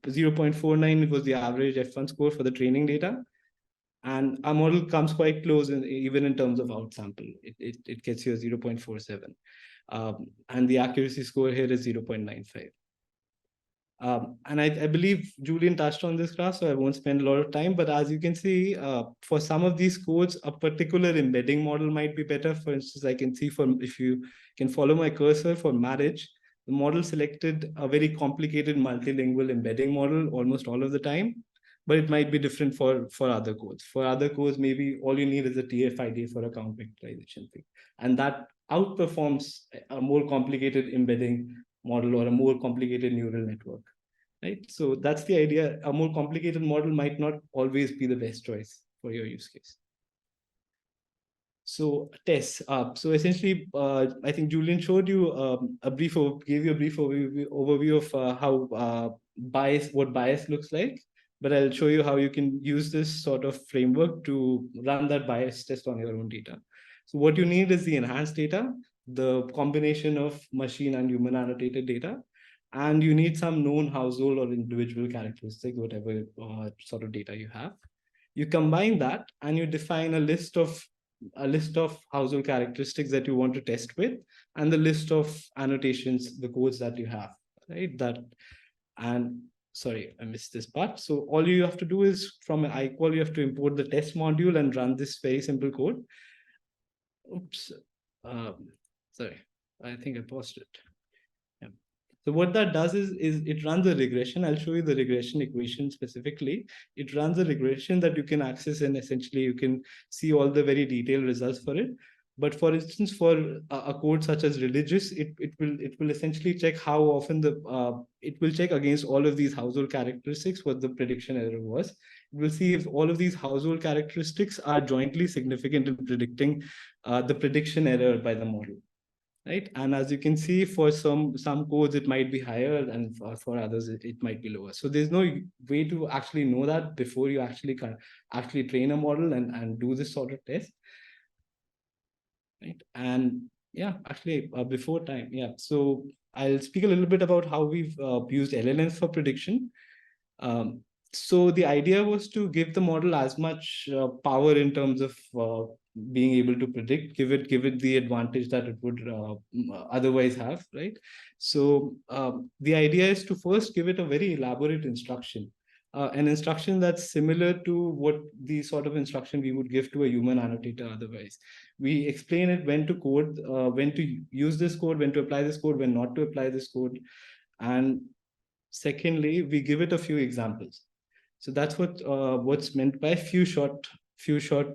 0.49 was the average F1 score for the training data. And our model comes quite close, even in terms of outsample. It gets you a 0.47. And the accuracy score here is 0.95. And I believe Julian touched on this class, so I won't spend a lot of time. But as you can see, for some of these codes, a particular embedding model might be better. For instance, I can see if you can follow my cursor for marriage, the model selected a very complicated multilingual embedding model almost all of the time. But it might be different for other codes. For other codes, maybe all you need is a TF-IDA for account vectorization thing. And that outperforms a more complicated embedding model or a more complicated neural network, right? So that's the idea. A more complicated model might not always be the best choice for your use case. So tests. So essentially, I think Julian showed you gave you a brief overview of how what bias looks like. But I'll show you how you can use this sort of framework to run that bias test on your own data. So what you need is the enhanced data, the combination of machine and human annotated data, and you need some known household or individual characteristics, whatever sort of data you have. You combine that and you define a list of household characteristics that you want to test with, and the list of annotations, the codes that you have, right? Sorry, I missed this part. So all you have to do is from an iQual, you have to import the test module and run this very simple code. Oops. Sorry, I think I paused it. Yeah. So what that does is it runs a regression. I'll show you the regression equation specifically. It runs a regression that you can access, and essentially you can see all the very detailed results for it. But for instance, for a code such as religious, it will essentially check how often it will check against all of these household characteristics what the prediction error was. It will see if all of these household characteristics are jointly significant in predicting the prediction error by the model, right? And as you can see, for some codes it might be higher, and for others it might be lower. So there's no way to actually know that before you actually train a model and do this sort of test. Right. And yeah, actually before time. Yeah. So I'll speak a little bit about how we've used LLMs for prediction. So the idea was to give the model as much power in terms of being able to predict, give it the advantage that it would otherwise have, right? So the idea is to first give it a very elaborate instruction, an instruction that's similar to what the sort of instruction we would give to a human annotator otherwise. We explain it when to code, when to use this code, when to apply this code, when not to apply this code. And secondly, we give it a few examples. So that's what's meant by few shot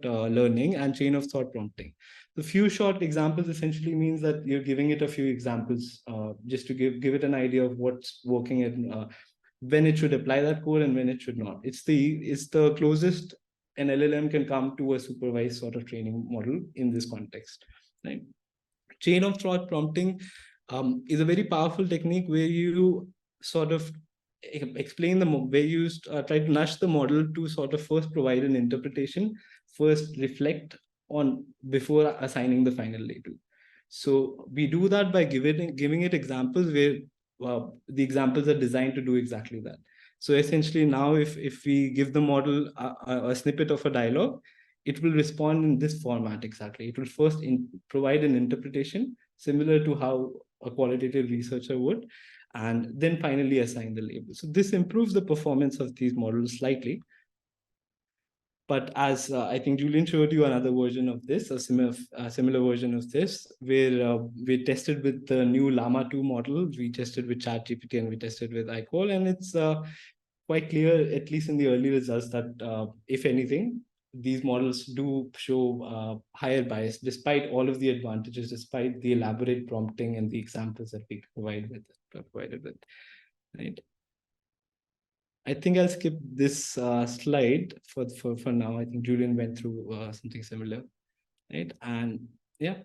learning and chain of thought prompting. The few short examples essentially means that you're giving it a few examples just to give it an idea of what's working and when it should apply that code and when it should not. It's the closest an LLM can come to a supervised sort of training model in this context, right? Chain of thought prompting is a very powerful technique where you sort of explain the where you try to nudge the model to sort of first provide an interpretation, first reflect on before assigning the final label. So we do that by giving it examples where the examples are designed to do exactly that. So essentially now if we give the model a snippet of a dialogue, it will respond in this format exactly. It will first provide an interpretation similar to how a qualitative researcher would, and then finally assign the label. So this improves the performance of these models slightly. But as I think Julian showed you another version of this, a similar version of this, where we tested with the new Llama 2 model, we tested with ChatGPT and we tested with iQual, and it's quite clear, at least in the early results, that if anything, these models do show higher bias, despite all of the advantages, despite the elaborate prompting and the examples that we provided with, right? I think I'll skip this slide for now. I think Julian went through something similar, right? And yeah,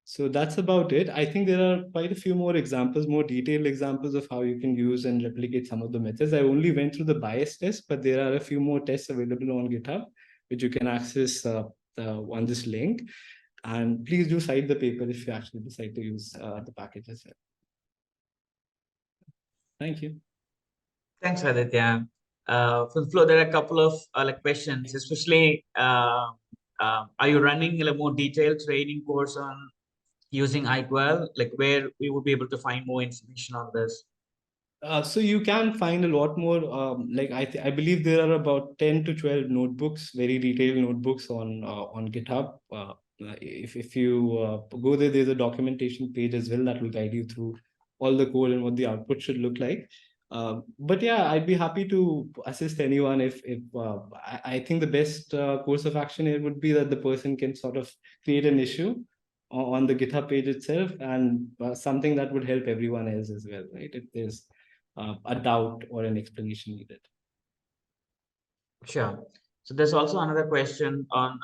so that's about it. I think there are quite a few more examples, more detailed examples of how you can use and replicate some of the methods. I only went through the bias test, but there are a few more tests available on GitHub, which you can access on this link. And please do cite the paper if you actually decide to use the package as well. Thank you. Thanks, Aditya. For the floor, there are a couple of questions, especially are you running a more detailed training course on using iQual, where we would be able to find more information on this? So you can find a lot more, I believe there are about 10 to 12 notebooks, very detailed notebooks on GitHub. If you go there, there's a documentation page as well that will guide you through all the code and what the output should look like. But yeah, I'd be happy to assist anyone if I think the best course of action here would be that the person can sort of create an issue on the GitHub page itself, and something that would help everyone else as well, right? If there's a doubt or an explanation needed. Sure. So there's also another question on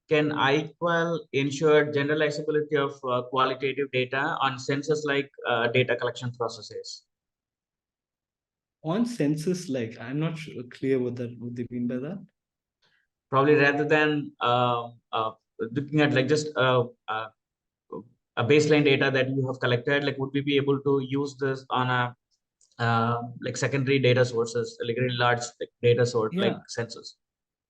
can iQual ensure generalizability of qualitative data on census like data collection processes? On census, I'm not clear what they mean by that. Probably rather than looking at just a baseline data that you have collected, would we be able to use this on a secondary data sources, really large data source, Yeah. like census?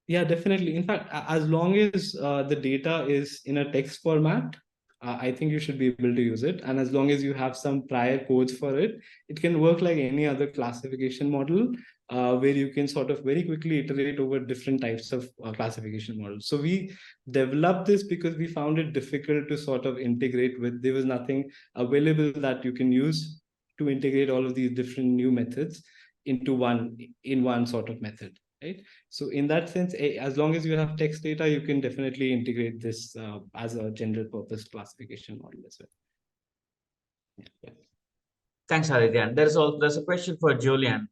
Yeah, definitely. In fact, as long as the data is in a text format, I think you should be able to use it. And as long as you have some prior codes for it, it can work like any other classification model, where you can sort of very quickly iterate over different types of classification models. So we developed this because we found it difficult to sort of integrate with. There was nothing available that you can use to integrate all of these different new methods into one sort of method. Right? So in that sense, as long as you have text data, you can definitely integrate this as a general purpose classification model as well. Yeah. Thanks, Aditya. There's a question for Julian.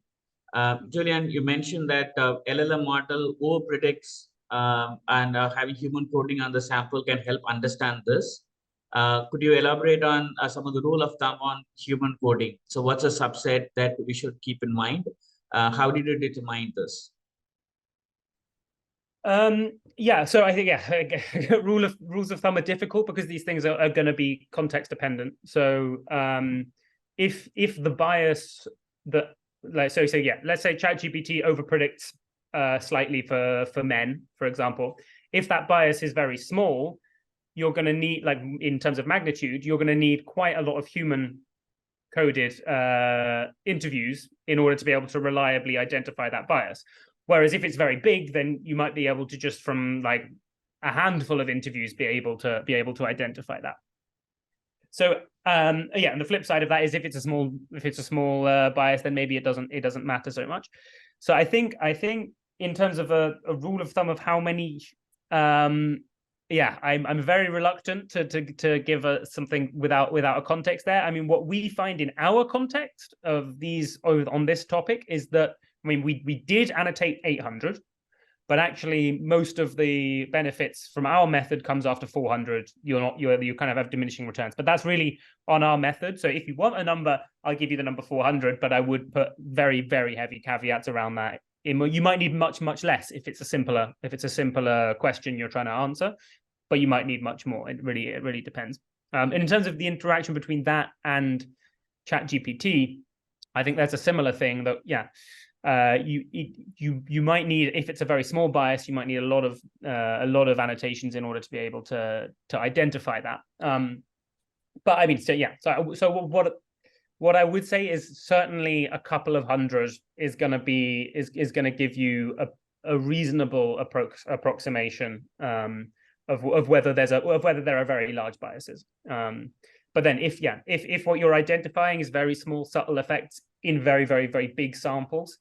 Julian, you mentioned that LLM model over predicts and having human coding on the sample can help understand this. Could you elaborate on some of the rule of thumb on human coding? So what's a subset that we should keep in mind? How did you determine this? Yeah, so I think rules of thumb are difficult because these things are going to be context dependent. So if the bias that let's say ChatGPT overpredicts slightly for men, for example. If that bias is very small, you're going to need, like in terms of magnitude, you're going to need quite a lot of human coded interviews in order to be able to reliably identify that bias. Whereas if it's very big, then you might be able to just from like a handful of interviews be able to identify that. So and the flip side of that is if it's a small bias, then maybe it doesn't matter so much. So I think in terms of a rule of thumb of how many, I'm very reluctant to give something without a context there. I mean, what we find in our context of these on this topic is that, I mean, we did annotate 800, but actually most of the benefits from our method comes after 400. You kind of have diminishing returns, but that's really on our method. So if you want a number, I'll give you the number 400, but I would put very, very heavy caveats around that. You might need much, much less if it's a simpler question you're trying to answer, but you might need much more. It really depends. And in terms of the interaction between that and ChatGPT, I think that's a similar thing that, you might need, if it's a very small bias, you might need a lot of annotations in order to be able to identify that. But I mean, so what I would say is certainly a couple of hundred is going to give you a reasonable approximation of whether there are very large biases. But then if what you're identifying is very small subtle effects in very, very, very big samples,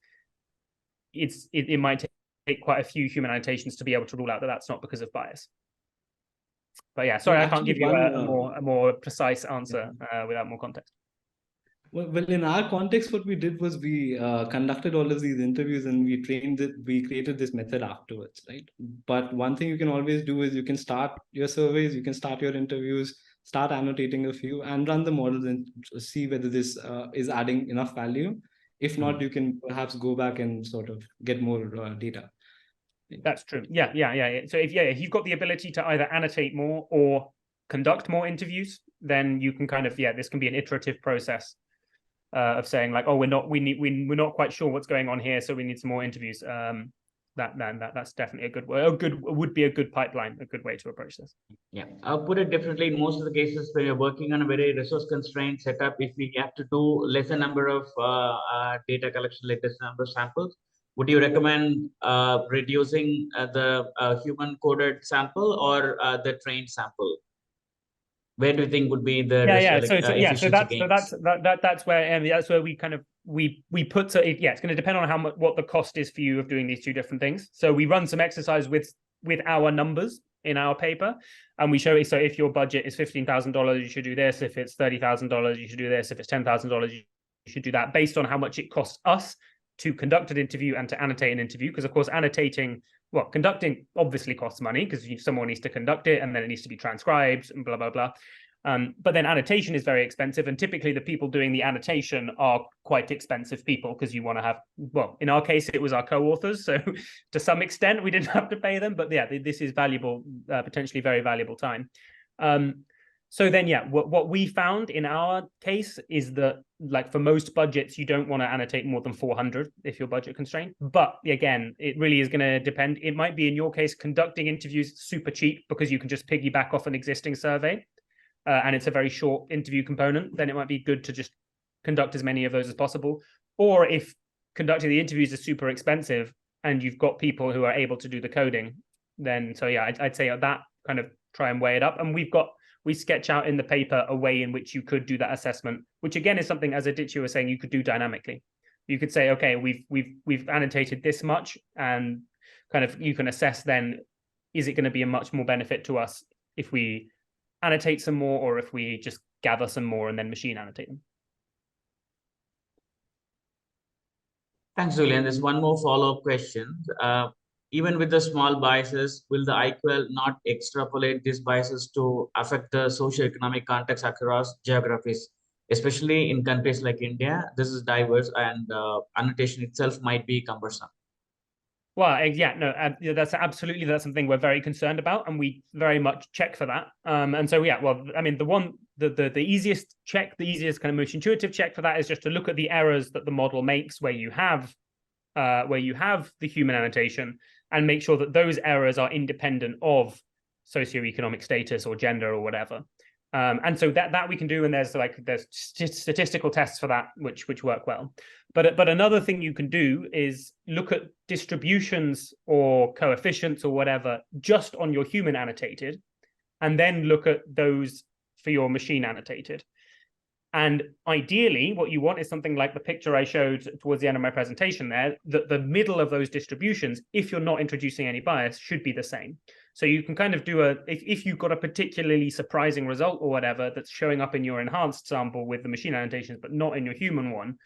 it might take quite a few human annotations to be able to rule out that that's not because of bias. But yeah, sorry, I can't give you a more precise answer without more context. Well, in our context, what we did was we conducted all of these interviews and we created this method afterwards, right? But one thing you can always do is you can start your surveys, you can start your interviews, start annotating a few and run the models and see whether this is adding enough value. If not, you can perhaps go back and sort of get more data. That's true. Yeah. So if you've got the ability to either annotate more or conduct more interviews, then you can kind of, this can be an iterative process of saying like, oh, we're not quite sure what's going on here, so we need some more interviews. That's definitely would be a good pipeline, a good way to approach this. Yeah, I'll put it differently. In most of the cases, when you're working on a very resource constrained setup, if we have to do lesser number of data collection, like lesser number of samples, would you recommend reducing the human coded sample or the trained sample? Where do you think would be the that's where we kind of we put, so it's going to depend on what the cost is for you of doing these two different things. So we run some exercise with our numbers in our paper, and we show it. So if your budget is $15,000, you should do this. If it's $30,000, you should do this. If it's $10,000, you should do that, based on how much it costs us to conduct an interview and to annotate an interview. Because of course, conducting obviously costs money, because someone needs to conduct it and then it needs to be transcribed and blah, blah, blah. But then annotation is very expensive, and typically the people doing the annotation are quite expensive people, because you want to have, in our case, it was our co-authors, so to some extent we didn't have to pay them, but this is valuable, potentially very valuable time. So then, what we found in our case is that, like, for most budgets, you don't want to annotate more than 400 if you're budget constrained. But again, it really is going to depend. It might be, in your case, conducting interviews super cheap because you can just piggyback off an existing survey, and it's a very short interview component. Then it might be good to just conduct as many of those as possible. Or if conducting the interviews is super expensive and you've got people who are able to do the coding, then I'd say that kind of try and weigh it up. And we sketch out in the paper a way in which you could do that assessment, which again is something, as Aditya was saying, you could do dynamically. You could say, okay, we've annotated this much, and kind of you can assess then, is it going to be a much more benefit to us if we annotate some more, or if we just gather some more and then machine annotate them. Thanks, Julian. There's one more follow-up question. Even with the small biases, will the IQL not extrapolate these biases to affect the socioeconomic context across geographies, especially in countries like India? This is diverse, and annotation itself might be cumbersome. Well, that's something we're very concerned about, and we very much check for that. And so, I mean, the the easiest check, the easiest kind of most intuitive check for that is just to look at the errors that the model makes where you have the human annotation, and make sure that those errors are independent of socioeconomic status or gender or whatever. And so that we can do, and there's statistical tests for that which work well. But another thing you can do is look at distributions or coefficients or whatever just on your human annotated, and then look at those for your machine annotated. And ideally, what you want is something like the picture I showed towards the end of my presentation there, that the middle of those distributions, if you're not introducing any bias, should be the same. So you can kind of do if you've got a particularly surprising result or whatever that's showing up in your enhanced sample with the machine annotations, but not in your human one,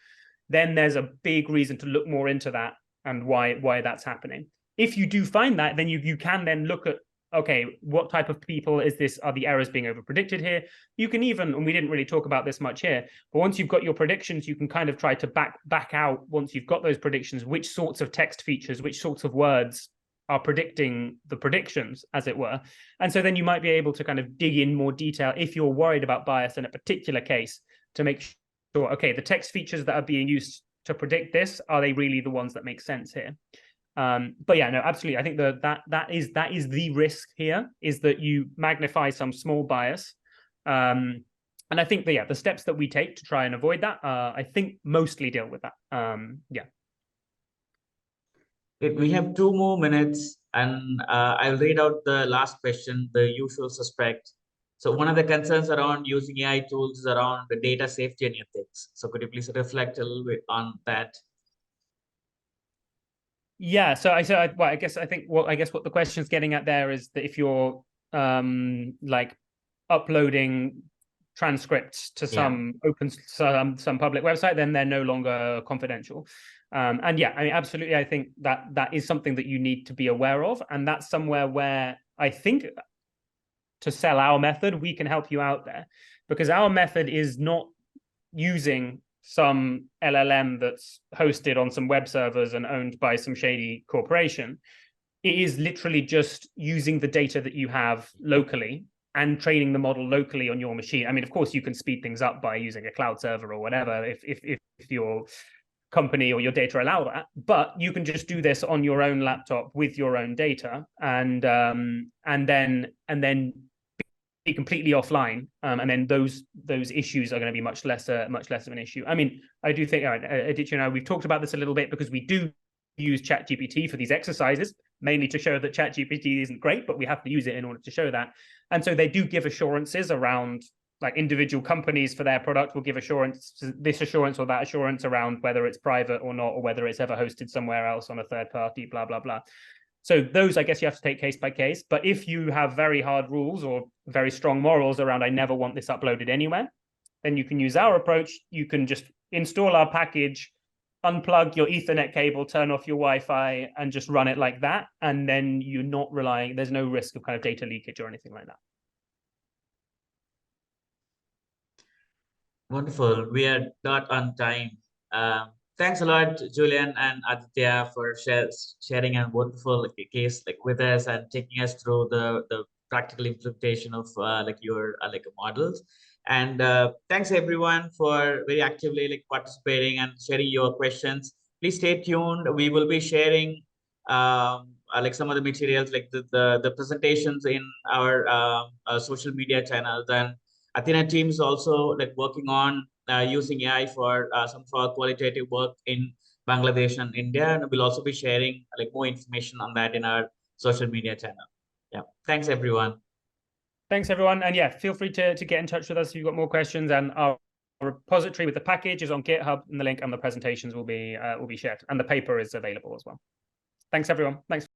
then there's a big reason to look more into that and why that's happening. If you do find that, then you can then look at, okay, what type of people is this? Are the errors being over-predicted here? You can even, and we didn't really talk about this much here, but once you've got your predictions, you can kind of try to back out, once you've got those predictions, which sorts of text features, which sorts of words are predicting the predictions, as it were. And so then you might be able to kind of dig in more detail if you're worried about bias in a particular case, to make sure, okay, the text features that are being used to predict this, are they really the ones that make sense here? But yeah, no, absolutely. I think that is the risk here, is that you magnify some small bias. And I think the steps that we take to try and avoid that, I think mostly deal with that. Yeah. We have 2 more minutes, and I'll read out the last question, the usual suspect. So one of the concerns around using AI tools is around the data safety and ethics. So could you please reflect a little bit on that? Yeah, so I think what the question is getting at there is that if you're like uploading transcripts to some public website, then they're no longer confidential. And yeah, I mean, absolutely, I think that is something that you need to be aware of, and that's somewhere where I think to sell our method, we can help you out there, because our method is not using some LLM that's hosted on some web servers and owned by some shady corporation. It is literally just using the data that you have locally and training the model locally on your machine. I mean, of course, you can speed things up by using a cloud server or whatever if your company or your data allow that, but you can just do this on your own laptop with your own data, and then be completely offline, and then those issues are going to be much less of an issue. I mean, I do think, Aditya and I, we've talked about this a little bit, because we do use ChatGPT for these exercises, mainly to show that ChatGPT isn't great, but we have to use it in order to show that. And so they do give assurances around, like, individual companies for their product will give this assurance or that assurance around whether it's private or not, or whether it's ever hosted somewhere else on a third party, blah, blah, blah. So those, I guess, you have to take case by case. But if you have very hard rules or very strong morals around, I never want this uploaded anywhere, then you can use our approach. You can just install our package, unplug your Ethernet cable, turn off your Wi-Fi, and just run it like that. And then you're not relying, there's no risk of kind of data leakage or anything like that. Wonderful. We are not on time. Thanks a lot, Julian and Aditya, for sharing a wonderful case with us and taking us through the practical implementation of your models. And thanks everyone for very actively participating and sharing your questions. Please stay tuned. We will be sharing some of the materials, like the presentations, in our social media channels. And Athena team is also working on using AI for some of our qualitative work in Bangladesh and India, and we'll also be sharing more information on that in our social media channel. Yeah, thanks everyone. Thanks everyone, and yeah, feel free to get in touch with us if you've got more questions. And our repository with the package is on GitHub, and the link and the presentations will be shared, and the paper is available as well. Thanks everyone. Thanks for